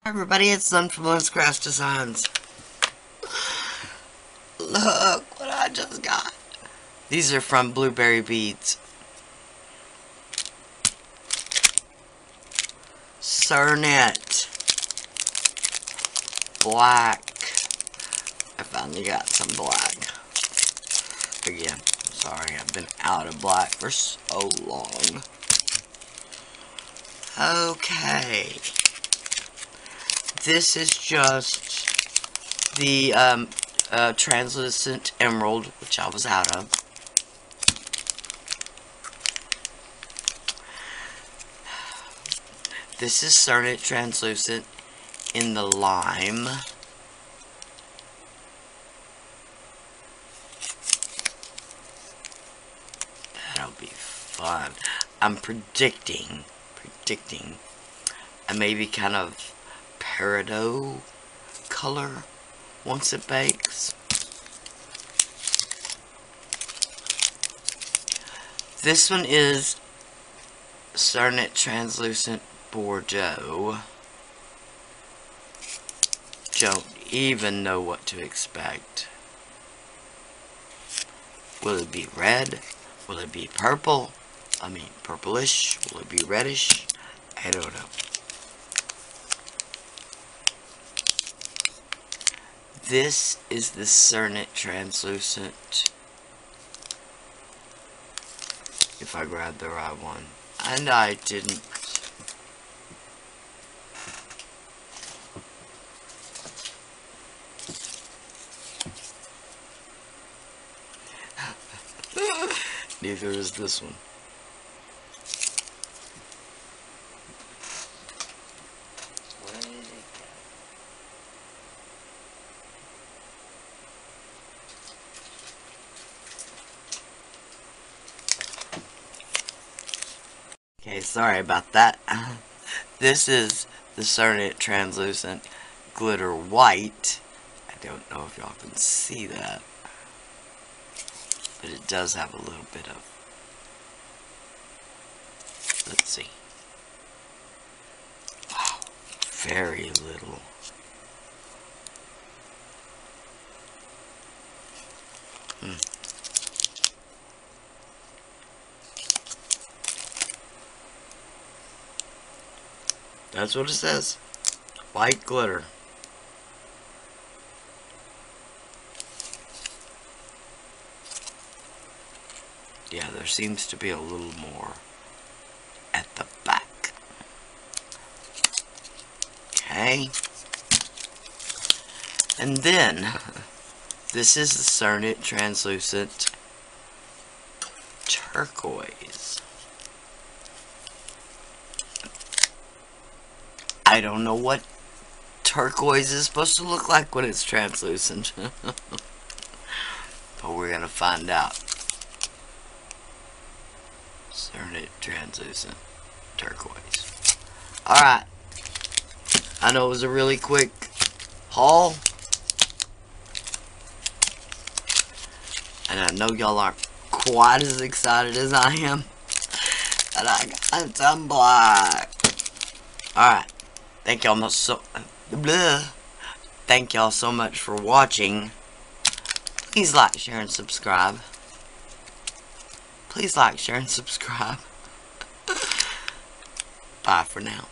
Hi everybody, it's Sun from Lenscraft Designs. Look what I just got. These are from Blueberry Beads. Cernit Black. I finally got some black. Again, sorry, I've been out of black for so long. Okay. This is just the translucent emerald, which I was out of. This is Cernit translucent in the lime. That'll be fun. I'm predicting a maybe kind of peridot color once it bakes. This one is Cernit translucent Bordeaux. Don't even know what to expect. Will it be red? Will it be purple? I mean purplish? Will it be reddish? I don't know. This is the Cernit translucent. If I grabbed the right one. And I didn't. Neither is this one. Where did it go? Okay, sorry about that. This is the Cernit translucent glitter white. I don't know if y'all can see that. But it does have a little bit of, let's see. Wow, very little. That's what it says. White glitter. Yeah, there seems to be a little more at the back. Okay. And then, this is the Cernit translucent turquoise. I don't know what turquoise is supposed to look like when it's translucent. But we're gonna find out. Cernit translucent turquoise. Alright. I know it was a really quick haul. And I know y'all aren't quite as excited as I am. And I got some black. Alright. Thank y'all Thank y'all so much for watching. Please like, share, and subscribe. Please like, share, and subscribe. Bye for now.